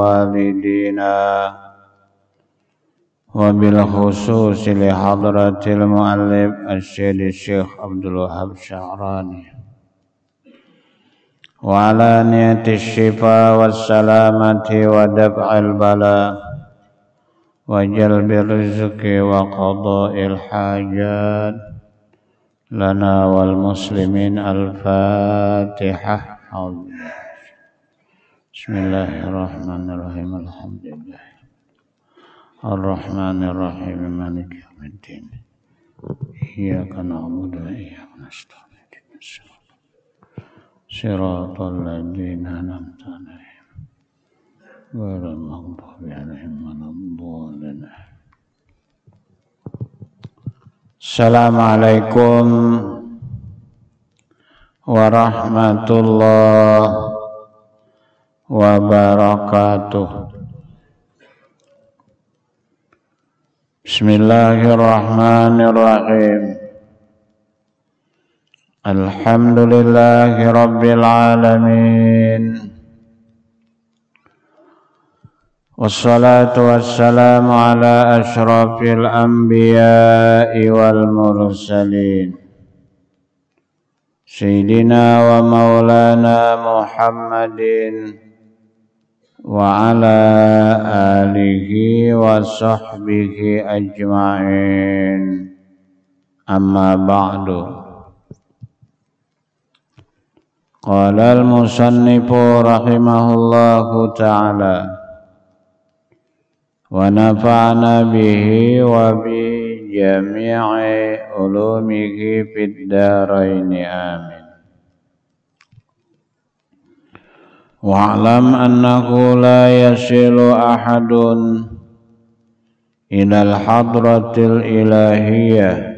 والدينا وبالخصوص لحضرة المؤلف السيد الشيخ عبد الوهاب الشعراني وعلى نية الشفاء والسلامة ودفع البلاء وجلب الرزق وقضاء الحاجات لنا والمسلمين. الفاتحة. بسم الله الرحمن الرحيم. الحمد لله الرحمن الرحيم مالك يوم الدين إياك نعبد وإياك نستعين صراط الذين أنعمت عليهم غير المغضوب عليهم ولا الضالين. Assalamualaikum warahmatullahi wabarakatuh. Bismillahirrahmanirrahim. Alhamdulillahi rabbil alamin. Wassalatu wassalamu ala asyrafil anbiya'i wal mursalin Sayyidina wa maulana Muhammadin wa ala alihi wa sahbihi ajma'in. Amma ba'du. Qala al-musannifu rahimahullahu ta'ala wa nafa'na bihi wa bi jami'i ulumihi fid dharaini amin. Wa'lam annahu la yasilu ahadun ilal hadratil ilahiyyah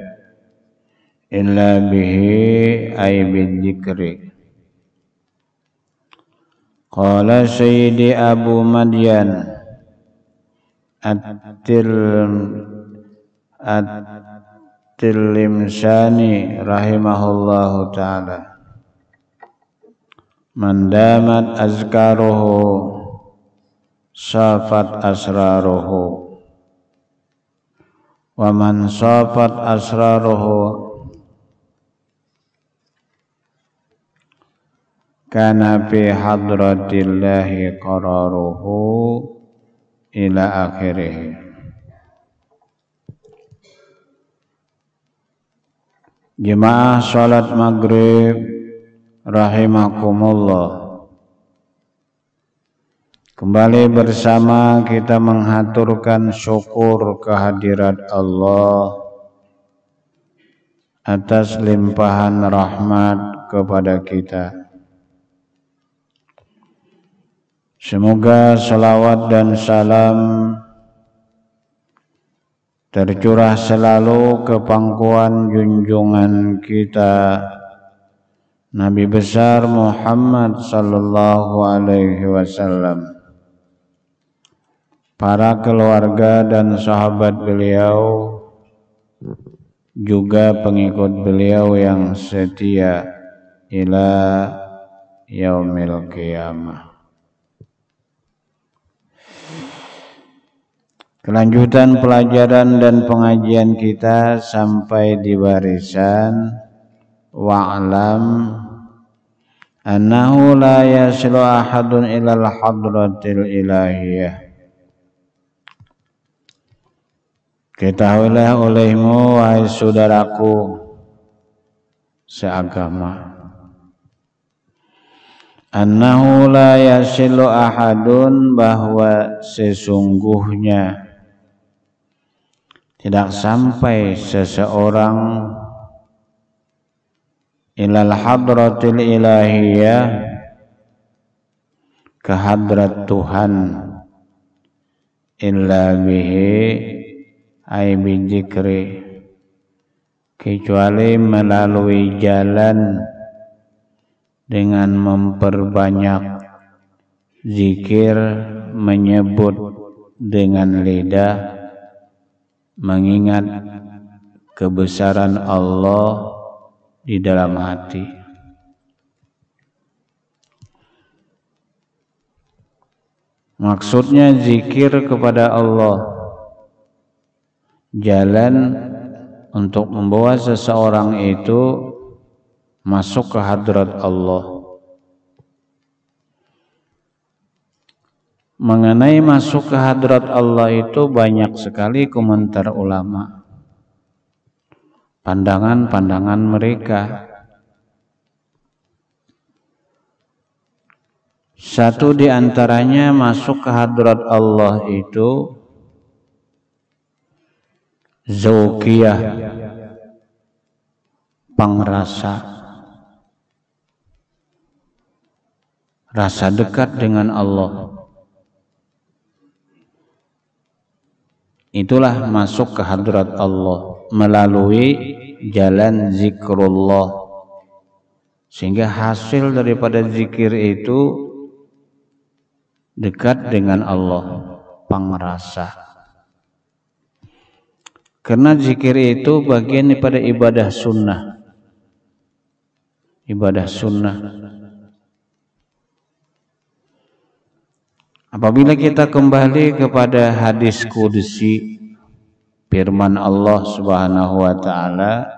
illa bihi ay bidzikri. Qala Sayyidi Abu Madyan At-Tilimsani rahimahullahu ta'ala, man damat azkaruhu safat asraruhu wa man safat asraruhu kana fi hadratillahi qararuhu ila akhirih. Jemaah salat maghrib rahimakumullah, kembali bersama kita menghaturkan syukur kehadirat Allah atas limpahan rahmat kepada kita. Semoga salawat dan salam tercurah selalu ke pangkuan junjungan kita Nabi besar Muhammad sallallahu alaihi wasallam, para keluarga dan sahabat beliau, juga pengikut beliau yang setia ila yaumil qiyamah. Kelanjutan pelajaran dan pengajian kita sampai di barisan wa'lam annahu la yasilu ahadun ilal hadratil ilahiyah. Ketahuilah olehmu wahai saudaraku seagama, annahu la yasilu ahadun, bahwa sesungguhnya tidak sampai seseorang ilal hadratil ilahiyah, ke hadrat Tuhan, illa bihi ay bidzikri, kecuali melalui jalan dengan memperbanyak zikir, menyebut dengan lidah, mengingat kebesaran Allah di dalam hati. Maksudnya zikir kepada Allah, jalan untuk membawa seseorang itu masuk ke hadrat Allah. Mengenai masuk ke hadrat Allah itu banyak sekali komentar ulama, pandangan-pandangan mereka. Satu di antaranya masuk ke hadrat Allah itu zauqiyah, pangrasa, rasa dekat dengan Allah. Itulah masuk ke hadrat Allah melalui jalan zikrullah, sehingga hasil daripada zikir itu dekat dengan Allah, pangrasa. Karena zikir itu bagian daripada ibadah sunnah. Ibadah sunnah. Apabila kita kembali kepada hadis qudsi, firman Allah Subhanahu wa taala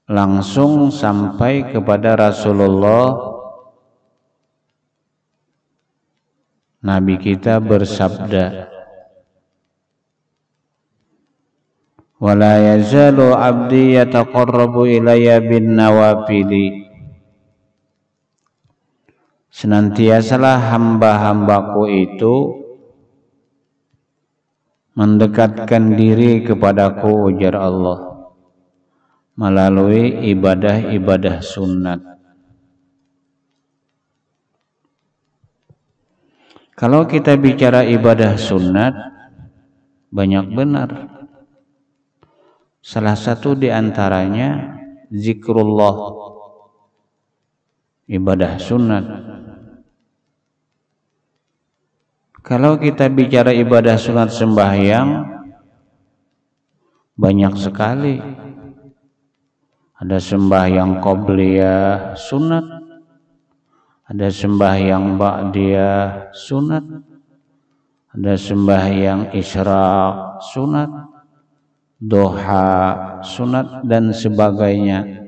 langsung sampai kepada Rasulullah, Nabi kita bersabda, "Wala yazalu 'abdi yataqarrabu ilayya bin nawafili." Senantiasalah hamba-hambaku itu mendekatkan diri kepadaku, ujar Allah, melalui ibadah-ibadah sunat. Kalau kita bicara ibadah sunat, banyak benar. Salah satu di antaranya zikrullah, ibadah sunat. Kalau kita bicara ibadah sunat sembahyang, banyak sekali. Ada sembahyang qobliyah sunat, ada sembahyang ba'diyah sunat, ada sembahyang isyraq sunat, duha sunat, dan sebagainya.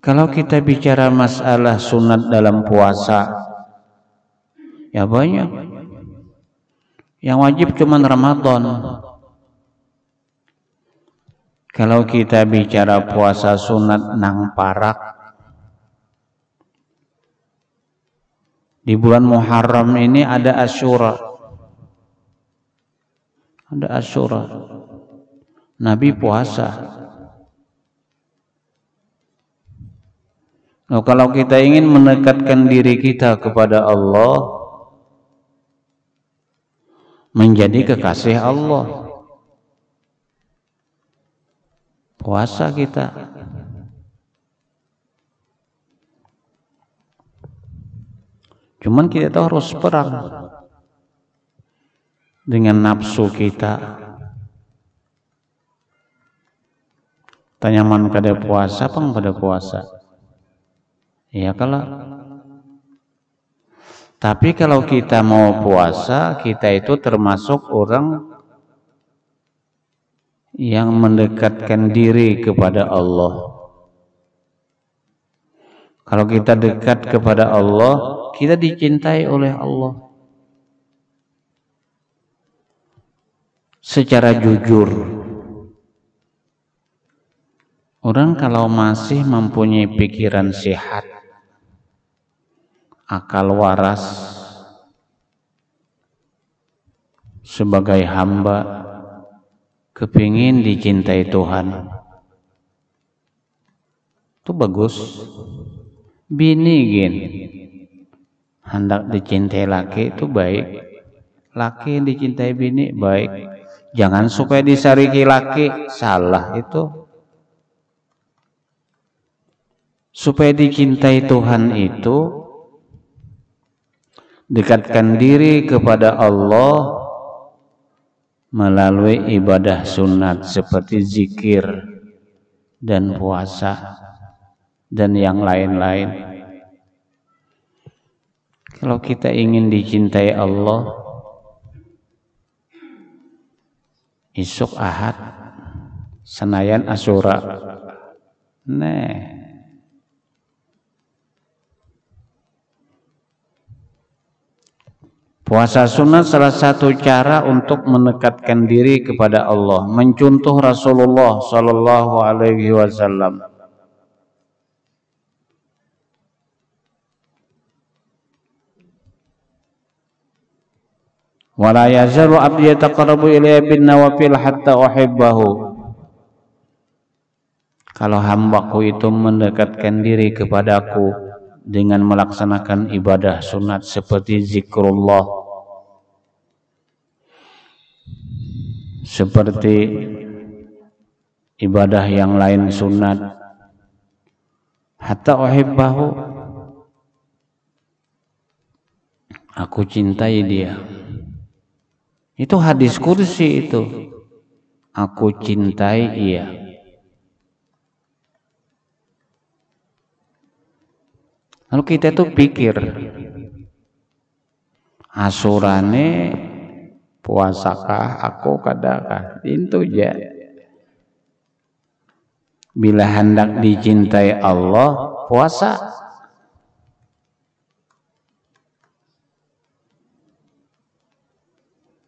Kalau kita bicara masalah sunat dalam puasa, ya banyak. Yang wajib cuma Ramadan. Kalau kita bicara puasa sunat nang parak, di bulan Muharram ini ada Asyura. Ada Asyura. Nabi puasa. Nah, kalau kita ingin mendekatkan diri kita kepada Allah, menjadi kekasih Allah, puasa kita. Cuman kita tahu harus perang dengan nafsu kita. Tanyaman pada puasa, pang pada puasa. Ya kalau. Tapi kalau kita mau puasa, kita itu termasuk orang yang mendekatkan diri kepada Allah. Kalau kita dekat kepada Allah, kita dicintai oleh Allah. Secara jujur, orang kalau masih mempunyai pikiran sehat, akal waras, sebagai hamba, kepingin dicintai Tuhan, itu bagus. Bini gin hendak dicintai laki itu baik, laki dicintai bini baik. Jangan supaya disariki laki, salah itu. Supaya dicintai Tuhan itu, dekatkan diri kepada Allah melalui ibadah sunat seperti zikir dan puasa. dan yang lain-lain. Kalau kita ingin dicintai Allah, isuk Ahad senayan Asyura. Puasa sunat salah satu cara untuk mendekatkan diri kepada Allah, mencontoh Rasulullah sallallahu alaihi wasallam. Wala yazalu abdi yataqarrabu ilayya bin nawafil hatta uhibbahu. Kalau hambaku itu mendekatkan diri kepadaku dengan melaksanakan ibadah sunat seperti zikrullah, seperti ibadah yang lain sunat, hatta uhibbahu, aku cintai dia. Itu hadis kursi itu. Aku cintai ia. Lalu kita tuh pikir, asurane puasakah aku kadakah? Itu aja. Bila hendak dicintai Allah, puasa.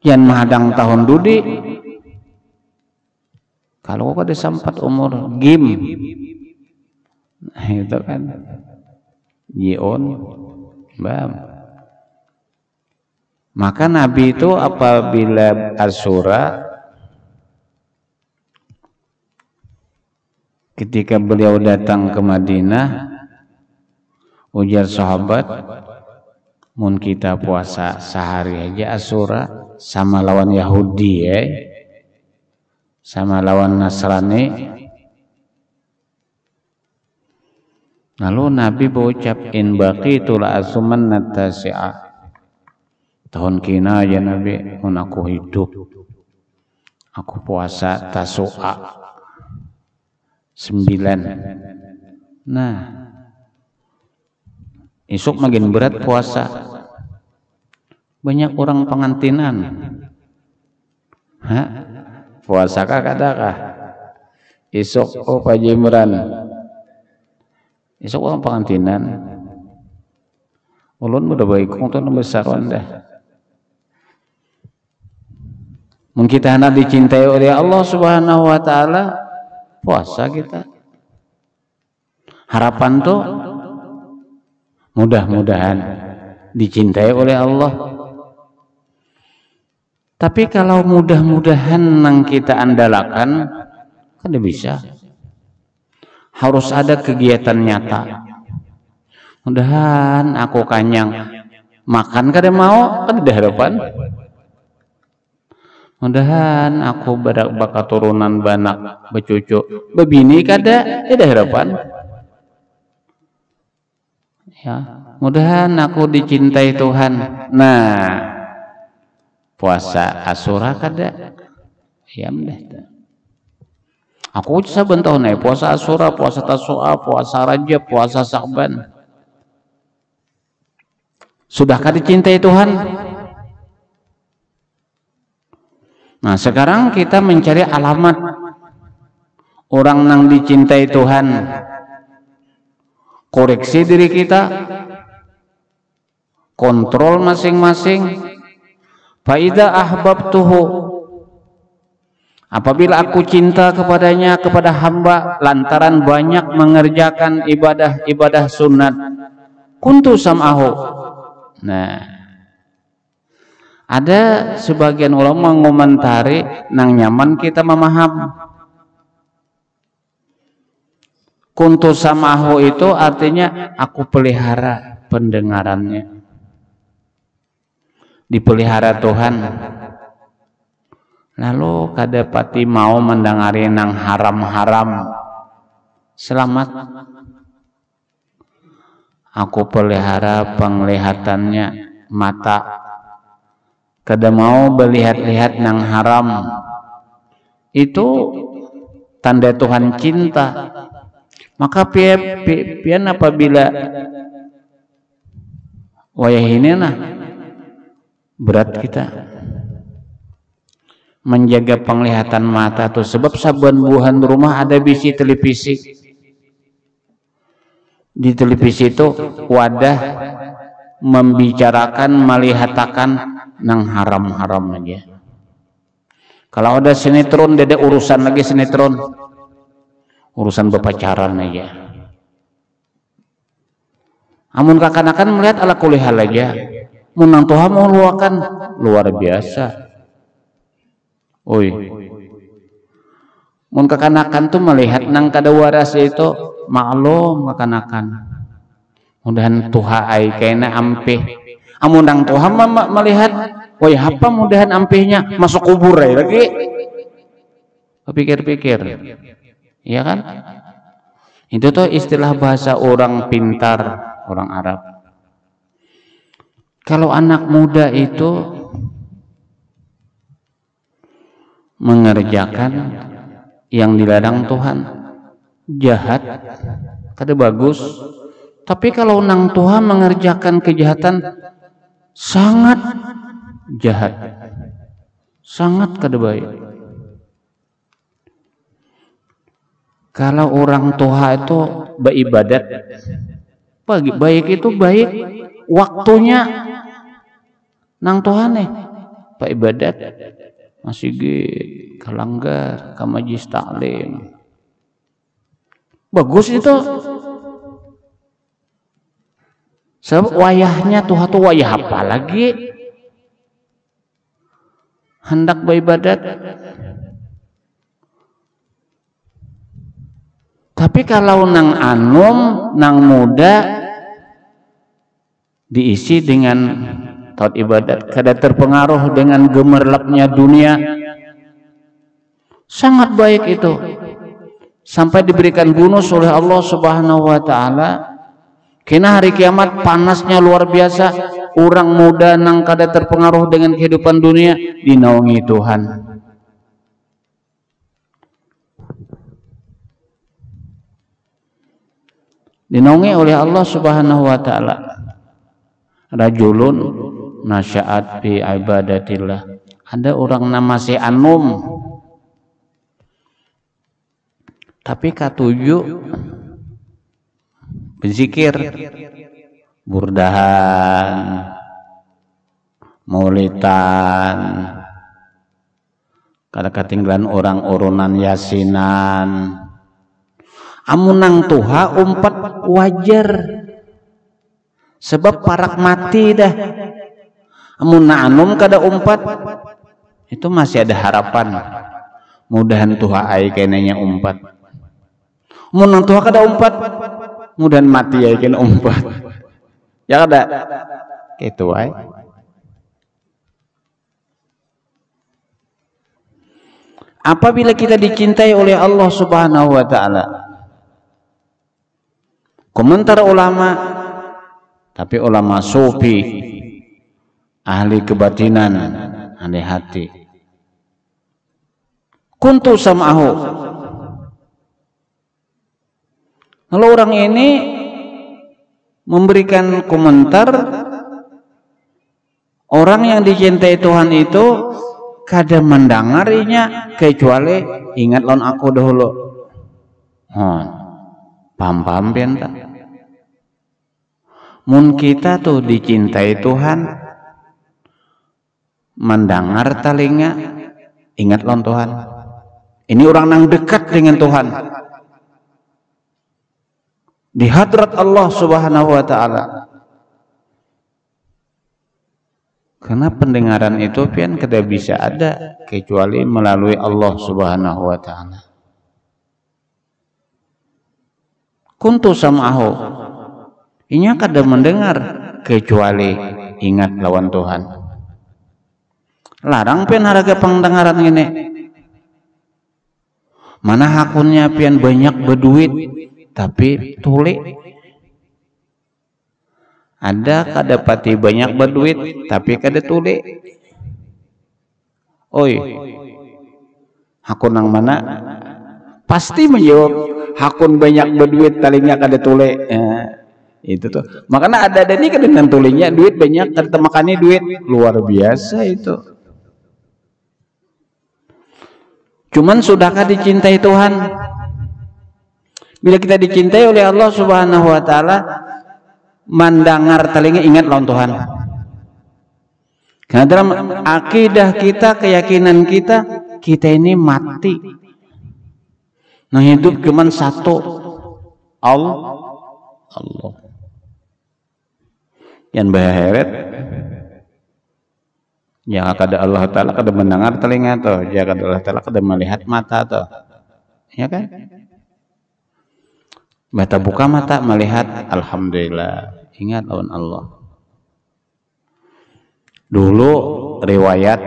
Yang mahadang tahun dudi, kalau kau ada sempat umur gim, nah, itu kan Yion, bam. Maka Nabi itu apabila Asyura, ketika beliau datang ke Madinah, ujar sahabat, mun kita puasa sehari aja Asyura sama lawan Yahudi sama lawan Nasrani. Lalu Nabi berucap, in baqitu la asuman tasi'a. Tahun kina ya Nabi, mun aku hidup aku puasa Tasu'a 9. Nah, esok makin berat puasa. Banyak orang pengantinan. Puasa kadakah? Esok Pak Jimran. Esok orang pengantinan. Ulun udah baik untuk besar anda. Mungkin kita hendak dicintai oleh Allah Subhanahu wa taala, puasa kita. Harapan tuh mudah-mudahan dicintai oleh Allah. Tapi kalau mudah-mudahan yang kita andalkan, kan tidak bisa. Harus ada kegiatan nyata. Mudahan aku kanyang makan kada mau, kan ada harapan. Mudahan aku bakat turunan banak becucu bebini kada ada harapan. Ya, mudahan aku dicintai Tuhan. Nah, puasa Asyura kada ya mdah. Aku saben tahun puasa Asyura, puasa Tasu'a, puasa Rajab, puasa Sa'ban. Sudahkah dicintai Tuhan? Nah, sekarang kita mencari alamat orang yang dicintai Tuhan. Koreksi diri kita, kontrol masing-masing. Faida ahbabtuhu, apabila aku cinta kepadanya, kepada hamba lantaran banyak mengerjakan ibadah sunat, kuntu sam'ahu. Nah, ada sebagian ulama mengomentari nang nyaman kita memaham. Kuntu sam'ahu itu artinya aku pelihara pendengarannya. Dipelihara Tuhan. Lalu kadapati mau mendengari nang haram-haram, selamat. Aku pelihara penglihatannya, mata. Kada mau melihat-lihat nang haram. Itu tanda Tuhan cinta. Maka pian apabila wayah ini berat kita menjaga penglihatan mata tuh, sebab saban buhan rumah ada bisi televisi. Di televisi itu wadah membicarakan, melihatakan nang haram-haram aja. Kalau ada sinetron, ada urusan lagi sinetron, urusan berpacaran aja. Amun kakanakan melihat ala kulihal aja, munang Tuhan mau luakan luar biasa. Oi, mun kakanakan tuh melihat nang kadawaras itu maklum kakanakan. Mudahan Tuhan ai kena ampih. Amun nang Tuhan melihat, woi apa mudahan ampihnya masuk kubur lagi. Pikir-pikir, iya kan? Itu tuh istilah bahasa orang pintar, orang Arab. Kalau anak muda itu mengerjakan yang dilarang Tuhan, jahat, kada bagus. Tapi kalau nang Tuhan mengerjakan kejahatan, sangat jahat, sangat kada baik. Kalau orang tua itu beribadat, baik itu baik waktunya nang Tuhan beribadat, masih kalanggar ka majlis taklim, bagus itu. Sebab wayahnya Tuhan tuh wayah apa lagi hendak beribadat. Tapi kalau nang anum, nang muda diisi dengan taat ibadat, kada terpengaruh dengan gemerlapnya dunia, sangat baik itu. Sampai diberikan bonus oleh Allah Subhanahu wa taala. Kena hari kiamat panasnya luar biasa, orang muda nang kada terpengaruh dengan kehidupan dunia dinaungi Tuhan. Dinaungi oleh Allah Subhanahu wa taala. Rajulun nasya'at fi ibadatillah. Ada orang nama si anum, tapi katuju berzikir, burdahan, maulidan, kada ketinggalan orang urunan yasinan. Amunang tuha umpat wajar, sebab parak mati dah. Amun anum kada umpat, itu masih ada harapan. Mudahan tuha ai kenanya umpat. Amun tuha kada umpat, mudahan mati ai kena umpat. Ya kada? Gitu ai. Apabila kita dicintai oleh Allah Subhanahu wa taala, komentar ulama, tapi ulama sufi, ahli kebatinan, ahli hati. Kuntu sam'ahu. Kalau orang ini memberikan komentar, orang yang dicintai Tuhan itu kada mendengarinya kecuali ingat lon aku dahulu. Paham pian tak? Mun kita tuh dicintai Tuhan, mendengar telinga, ingat lon Tuhan. Ini orang yang dekat dengan Tuhan. Di hadrat Allah Subhanahu wa taala. Karena pendengaran itu pian kada bisa ada kecuali melalui Allah Subhanahu wa taala. Kuntu sam'ahu. Inya kada mendengar kecuali ingat lawan Tuhan. Larang pian harga pendengaran ini. Mana hakunnya pian banyak berduit tapi tulik. Ada kada pati banyak berduit tapi kada tulik. Oi, hakun nang mana? Pasti menjawab hakun banyak berduit talingnya kada tule. Itu tuh. Makanya ada nih kan dengan tulingnya duit banyak kada makannya duit luar biasa itu. Cuman sudahkah dicintai Tuhan? Bila kita dicintai oleh Allah Subhanahu wa taala, mandangar telinga ingat lawan Tuhan. Karena dalam akidah kita, keyakinan kita, kita ini mati. Nah hidup cuma satu, Allah. Yang baheret, ya kada Allah Taala kada mendengar telinga toh, ya kada Allah Taala kada melihat mata toh, ya kan? Mata buka mata melihat, alhamdulillah, ingat lawan Allah. Dulu riwayat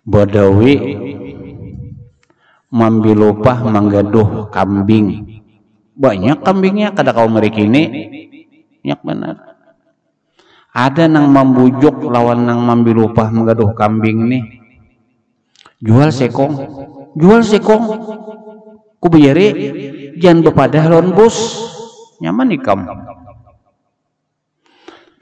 Badawi mambilupah manggaduh kambing, banyak kambingnya kada kau merikini, banyak benar. Ada nang membujuk lawan nang mambilupah manggaduh kambing nih, jual sekong, ku bayari jangan bepadah lawan bos, nyaman ikam.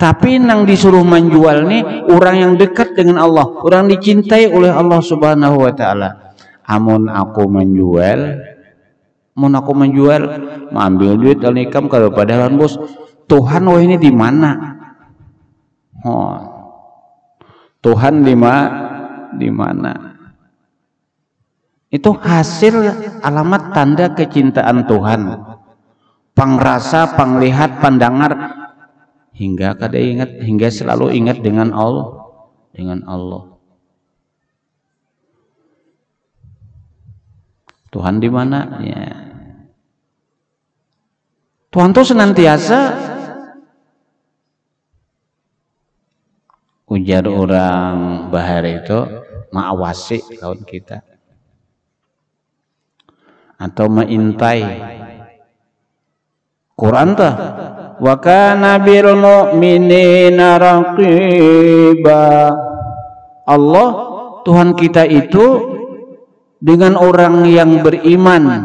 Tapi nang disuruh menjual nih orang yang dekat dengan Allah, orang dicintai oleh Allah Subhanahu wa taala. Amun aku menjual, ambil duit dan ikam kalau pada lawan bos, Tuhan wah ini di mana? Oh, Tuhan di mana? Itu hasil alamat tanda kecintaan Tuhan. Pangrasa, panglihat, pandangar, hingga kada ingat, hingga selalu ingat dengan Allah. Tuhan di mana? Ya. Tuhan tuh senantiasa, ujar orang bahar itu, mengawasi lawan kita atau mengintai. Quran tuh, wa kana bil mu'minina raqiba. Allah Tuhan kita itu dengan orang yang beriman.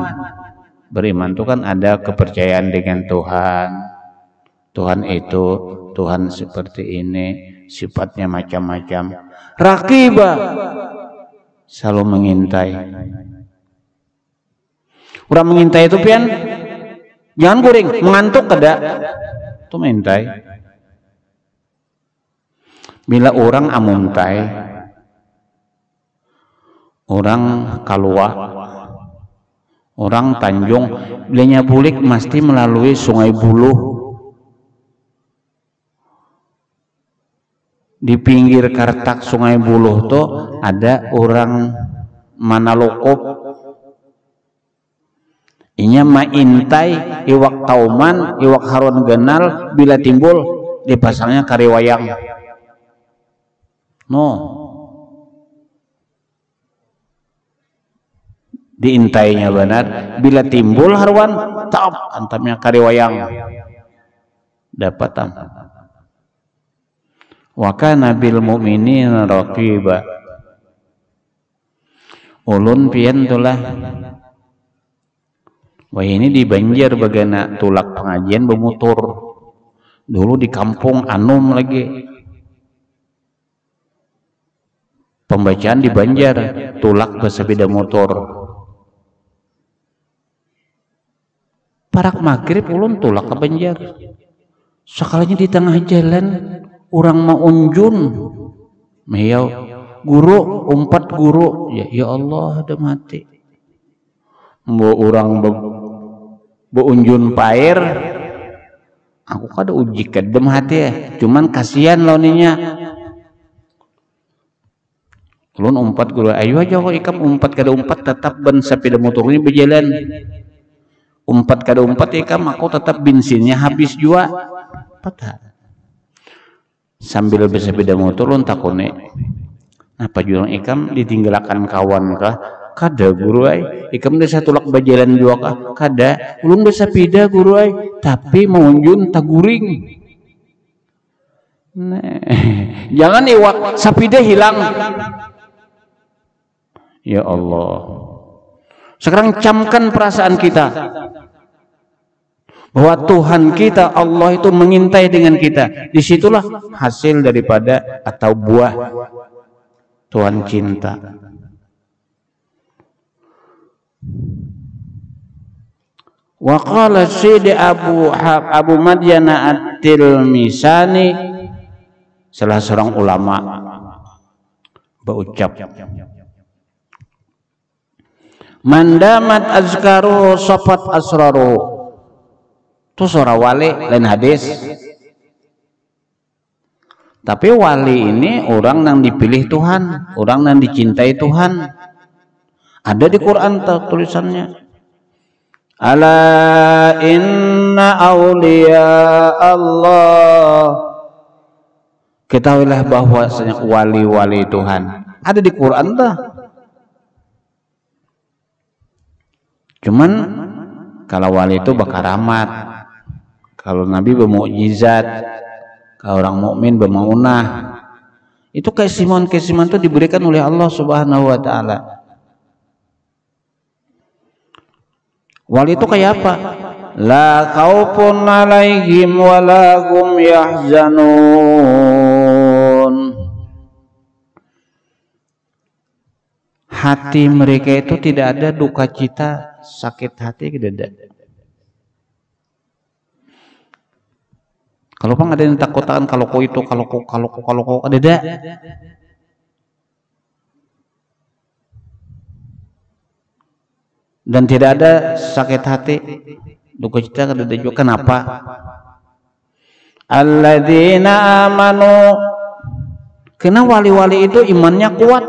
Beriman itu kan ada kepercayaan dengan Tuhan. Tuhan itu, Tuhan seperti ini, sifatnya macam-macam. Raqiba, selalu mengintai. Orang mengintai itu pian, jangan guring, mengantuk kada, itu mengintai. Bila orang amuntai, orang kalua, orang Tanjung, bilanya bulik mesti melalui Sungai Buluh. Di pinggir kartak Sungai Buluh tuh ada orang Manalokop. Inya maintai iwak tauman, iwak haron genal, bila timbul dipasangnya kariwayang. No. Diintainya benar, bila timbul harwan tap antamnya kariwayang. Dapat tam. Wa kana bil mu'minina raqiba. Ulun pian tulah. Wah ini di Banjar bagana tulak pengajian bermotor. Dulu di kampung Anum lagi. Pembacaan di Banjar, tulak ke sepeda motor. Parak maghrib ulun tulak ke Banjar. Sekalinya di tengah jalan orang mau unjun. Meyau, guru, umpat guru. Ya Allah, ada mati. Mau orang beunjun pair, aku kada uji kedem hati ya, cuman kasihan launinya. Ulun umpat guru, ayo aja kok ikam umpat kada umpat tetap ban sepeda motornya berjalan. Umpat kada umpat ikam aku tetap bensinnya habis jua. Patah. Sambil bersepeda motor ulun takone, napa jurang ikam ditinggalkan kawan kah? Kada guru ay, ikam desa tulak bajalan jua kah? Kada, ulun desa pida guru ay, tapi mengunjun taguring. Nah, jangan iwak sapida hilang. Ya Allah, Sekarang camkan perasaan kita bahwa Tuhan kita Allah itu mengintai dengan kita. Disitulah hasil daripada atau buah Tuhan cinta. Wa qala Sayyid Abu Madyana At-Tilmisani, salah seorang ulama, berucap, mandamat azkaru safat asraru. Itu seorang wali, lain hadis. Tapi wali ini orang yang dipilih Tuhan, orang yang dicintai Tuhan. Ada di Quran tulisannya, ala inna awliya Allah. Ketahuilah bahwa wali-wali Tuhan ada di Quran dah. Cuman kalau wali itu berkaramat, kalau Nabi bermukjizat, kalau orang mukmin bermaunah. Itu keistimewaan-keistimewaan itu diberikan oleh Allah Subhanahu wa taala. Wali itu kayak apa? La khaufun 'alaihim wa la hum yahzanun. Hati mereka itu tidak ada duka cita, sakit hati, tidak ada. Kalau bang ada yang takutkan kalau kau itu, kalau kau ada. Dan tidak ada sakit hati, duka cita, ada juga. Kenapa? Alladzina amanu. Karena wali-wali itu imannya kuat,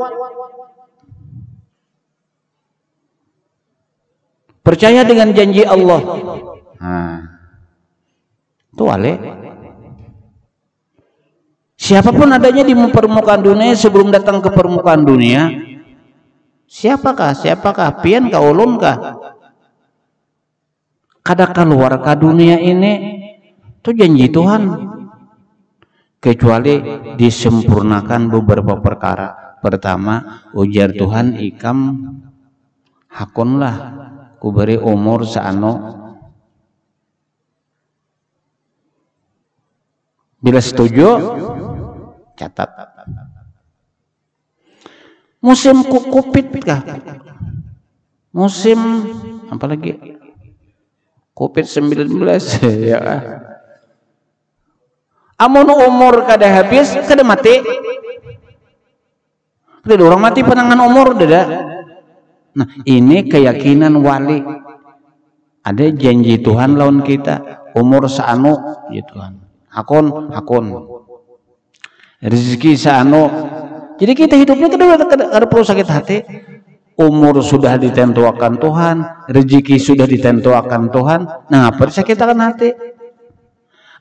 percaya dengan janji Allah. Itu wali. Siapapun adanya di permukaan dunia, sebelum datang ke permukaan dunia, siapakah pian ka ulun kah kada keluar ke dunia ini, itu janji Tuhan, kecuali disempurnakan beberapa perkara. Pertama, ujar Tuhan, ikam hakunlah kuberi umur saano. Bila setuju, catat. Musim Covid kah? Musim apa lagi? Covid-19 ya. Amun umur kada habis, kada mati. Kada orang mati penangan umur dada. Nah, ini keyakinan wali. Ada janji Tuhan lawan kita, umur saanu ya Tuhan. Hakun. Rezeki saanu. Jadi kita hidupnya kada perlu sakit hati. Umur sudah ditentukan Tuhan, rezeki sudah ditentukan Tuhan. Nah, apa disakitkan hati?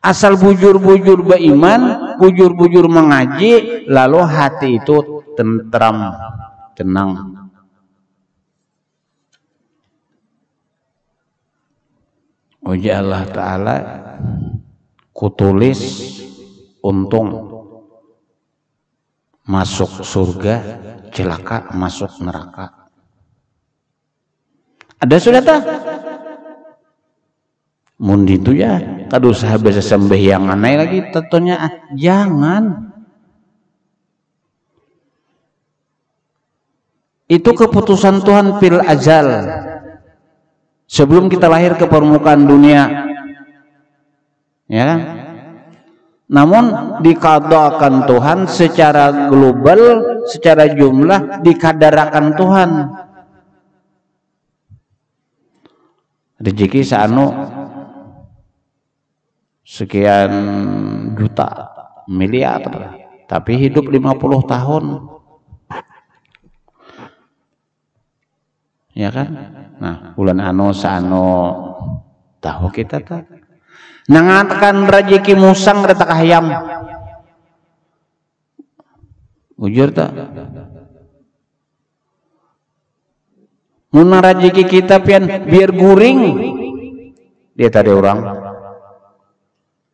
Asal bujur-bujur beriman, bujur-bujur mengaji, lalu hati itu tentram, tenang. Uji Allah Ta'ala kutulis untung masuk surga, celaka masuk neraka. Ada sudah tak? Mundi itu ya, kada usah bisa sembahyang aneh lagi tentunya. Jangan. Itu keputusan Tuhan fil azal. Sebelum kita lahir ke permukaan dunia. Ya kan? Namun dikadakan Tuhan secara global, secara jumlah dikadarakan Tuhan. Rezeki saanu sekian juta, miliar, tapi hidup 50 tahun. Ya kan? Nah, bulan anu saano tahu kita tak. Nangatkan rezeki musang retak ayam. Ujur tak? Mun rezeki kita pian biar guring. Dia tadi orang.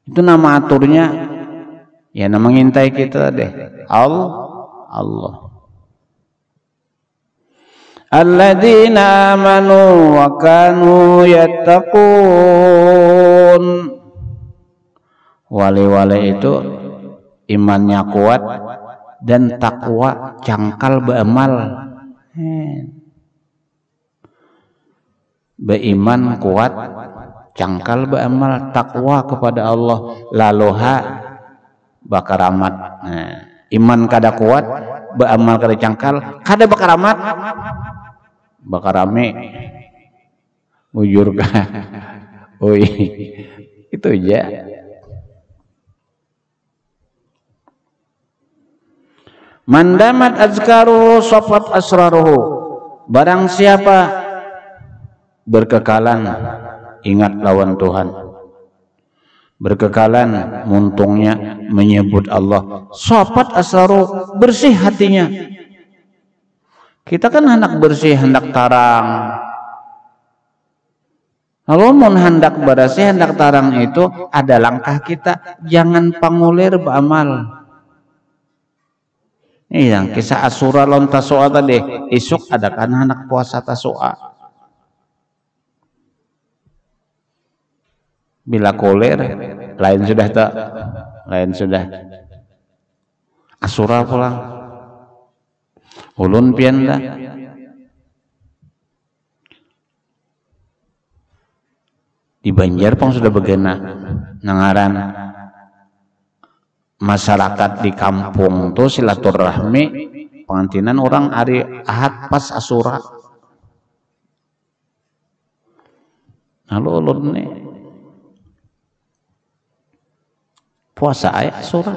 Itu nama aturnya. Ya nama ngintai kita deh. Allah. alladzina amanu wa kanu yattaqun. Wali-wali itu imannya kuat dan takwa, cangkal beramal. Beriman kuat, cangkal beramal, takwa kepada Allah, laluha bakaramat. Nah, iman kada kuat, beramal kada cangkal, kada bakaramat, bakarame, ujur kah? Oi, itu aja. Mandamat azkaruhu safat asraruhu. Barang siapa berkekalan ingat lawan Tuhan, berkekalan muntungnya menyebut Allah, safat asraruhu, bersih hatinya. Kita kan hendak bersih, hendak tarang. Kalau mau hendak bersih, hendak tarang itu ada langkah kita, jangan pangulir beramal. Ini yang kisah Asyura lawan Tasyu'a tadi. Isuk ada kan anak puasa Tasyu'a. Bila koler, lain sudah tak, lain sudah. Asyura pulang. Ulun pian dah. Di Banjar pun sudah begena nangaran. Masyarakat di kampung tuh silaturahmi pengantinan orang hari Ahad pas Asyura. Lalu ulun nih puasa ayat Asyura,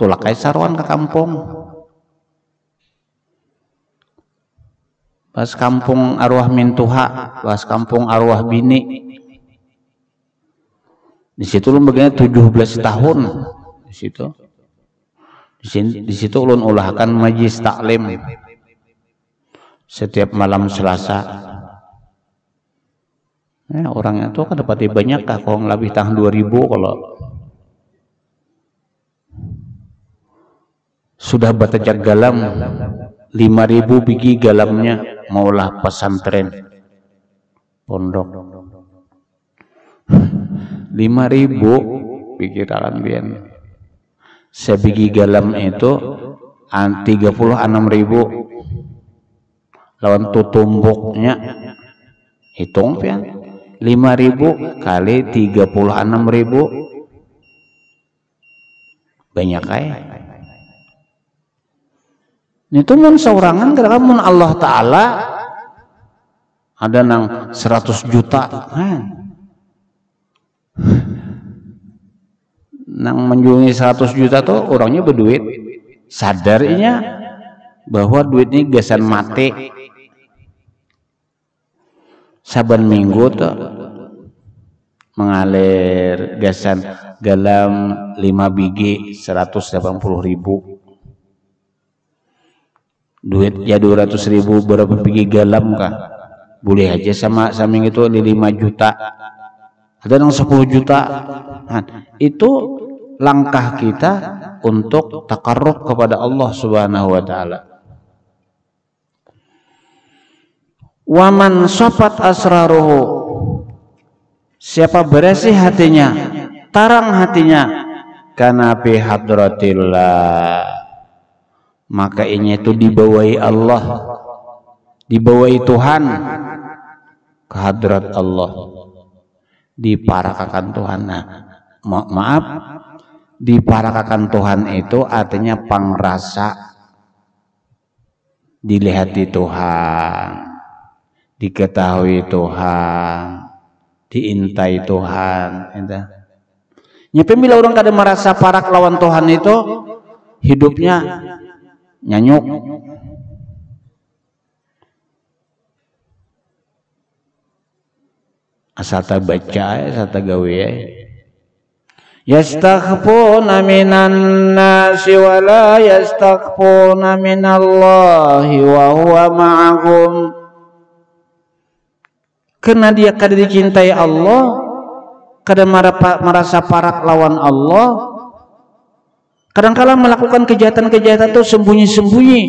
tulak ay sarwan ke kampung. Pas kampung arwah mintuha, pas kampung arwah bini. Di situ ulun begini 17 tahun di situ. Di situ ulun ulahkan majlis taklim setiap malam Selasa. Orangnya tuh kan dapat banyak kah, kalau lebih tahun 2000 kalau sudah batajak galam 5.000 biji galamnya maulah pesantren pondok. 5.000 pikiran bian. Sebiji galam itu 36.000. Lawan tutumbuknya hitung pian. 5.000 kali 36.000 banyak kaya. Itu mun saurangan karena mun Allah Ta'ala ada nang 100 juta. Nang menjungi 100 juta tuh orangnya berduit, sadarnya bahwa duit ini gasan mati. Saban minggu tuh mengalir gasan galam 5 biji 180.000. Duit ya 200.000 berapa biji galam kah? Boleh aja sama itu di 5 juta. Ada yang 10 juta. Nah, itu langkah kita untuk takarrub kepada Allah Subhanahu wa taala. Waman safat asraruhu, siapa bersih hatinya, tarang hatinya, kana fi hadratillah, maka ini itu dibawai Allah, dibawai Tuhan ke hadrat Allah, diparakakan Tuhan. Nah, maaf, diparakakan Tuhan itu artinya pangrasa, dilihati Tuhan, diketahui Tuhan, diintai Tuhan. Nyampe bila orang kada merasa parak lawan Tuhan itu hidupnya nyanyuk. Asal ta baca, asal ta gawe. Yastakhfuna minan nasi wa la yastakhfuna minallahi wa huwa ma'ahum. Karena dia kada dicintai Allah, kada merasa parak lawan Allah, kadang-kadang melakukan kejahatan-kejahatan itu sembunyi-sembunyi,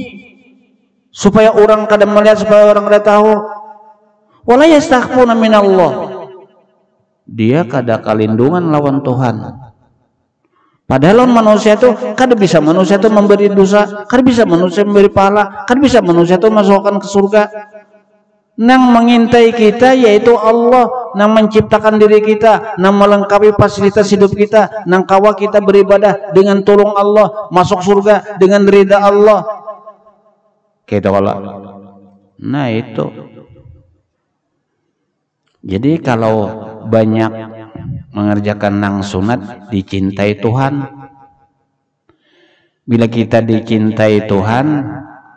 supaya orang kada melihat, supaya orang kada tahu. Wala yastakhfuna minallah, dia kada kalindungan lawan Tuhan. Padahal manusia itu kada bisa manusia itu memberi dosa, kada bisa manusia memberi pahala, kada bisa manusia itu masukkan ke surga. Nang mengintai kita yaitu Allah, nang menciptakan diri kita, nang melengkapi fasilitas hidup kita, nang kawa kita beribadah dengan tolong Allah, masuk surga dengan ridha Allah. Kita kalau nah itu. Jadi kalau banyak mengerjakan nang sunat, dicintai Tuhan. Bila kita dicintai Tuhan,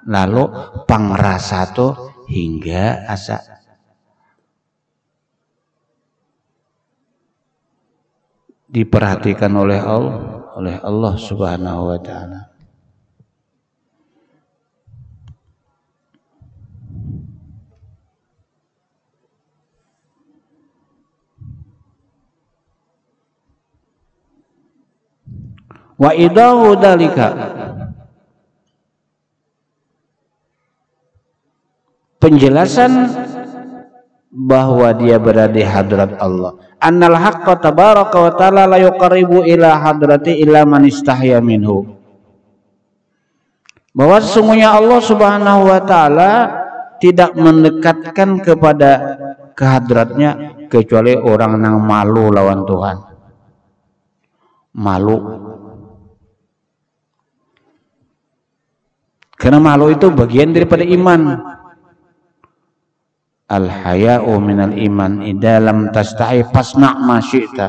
lalu pangrasa tuh hingga asa diperhatikan oleh Allah Subhanahu wa taala. Wa idahu dalika, penjelasan bahwa dia berada di hadrat Allah. Annal haqqa tabaraka wa ta'ala la yuqarribu ila hadrati illa man istahya minhu. Bahwa sesungguhnya Allah Subhanahu wa taala tidak mendekatkan kepada kehadratnya kecuali orang yang malu lawan Tuhan. Malu. Karena malu itu bagian daripada iman. Al-haya'u minal iman, idza lam tastahi fasna' ma syi'ta.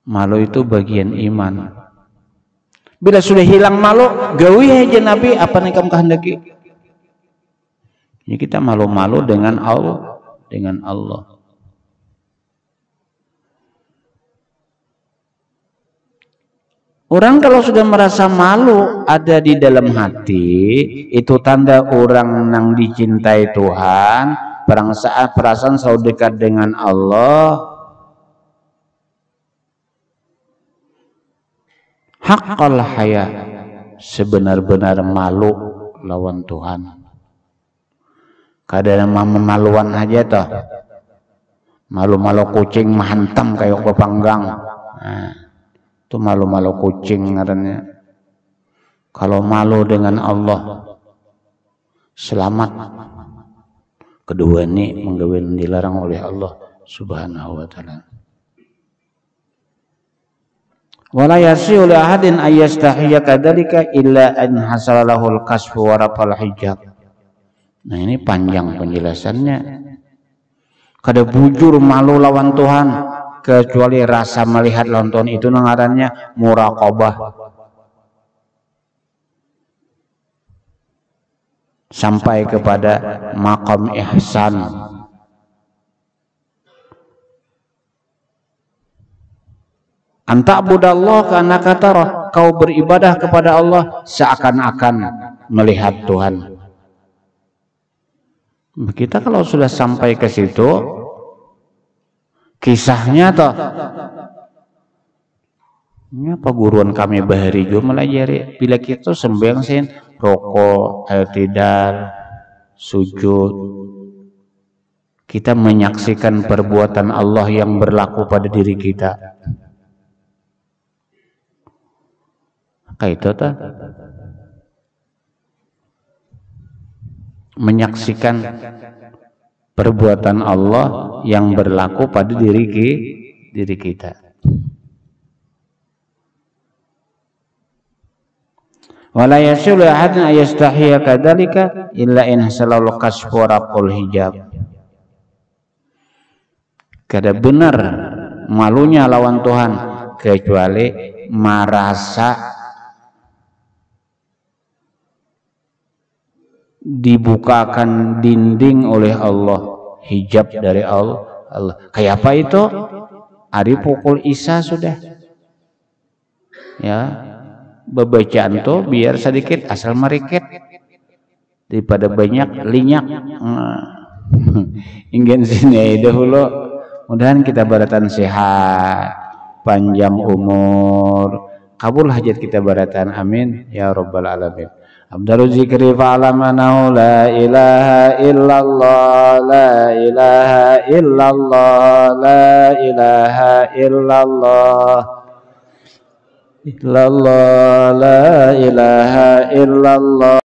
Malu itu bagian iman. Bila sudah hilang malu, gawi aja Nabi apa yang kamu kehendaki. Jadi kita malu-malu dengan Allah. Orang kalau sudah merasa malu ada di dalam hati, itu tanda orang yang dicintai Tuhan, perasaan selalu dekat dengan Allah. Haqqal haya, sebenar-benar malu lawan Tuhan. Kadang memaluan aja toh. Malu-malu kucing menghantam kayak pepanggang. Nah, itu malu-malu kucing ngarannya. Kalau malu dengan Allah selamat. Kedua ini menggawin dilarang oleh Allah Subhanahu wa taala. Wala yasi'u li ahadin ayyastahiya kadzalika illa an hasalalahul kasfu wa rafal hijab. Nah, ini panjang penjelasannya. Kada bujur malu lawan Tuhan kecuali rasa melihat nonton itu ngarannya muraqabah. Sampai kepada maqam ihsan. Anta'budallah kana katara, kau beribadah kepada Allah seakan-akan melihat Tuhan. Kita kalau sudah sampai ke situ, kisahnya toh ini apa guruan kami bahari juga melajari, bila kita sembahyang sin rokok, i'tidal, sujud, kita menyaksikan perbuatan Allah yang berlaku pada diri kita. Kayak itu toh menyaksikan perbuatan Allah yang berlaku pada diri kita. Wala yasilu ahadun ayastahiya kadzalika illa in hasalal kasfu raqul hijab. Kada benar malunya lawan Tuhan kecuali merasa dibukakan dinding oleh Allah, hijab dari Allah. Kayak apa itu? Hari pukul Isya sudah. Ya, bebacaan tuh biar sedikit asal merikit daripada banyak linyak. Ingin sini dahulu. Mudahan kita baratan sehat, panjang umur, kabul hajat kita baratan, amin ya rabbal alamin. Abdalu zikri fa'lamanahu la ilaha illallah, la ilaha illallah, la ilaha illallah, illallah, la ilaha illallah.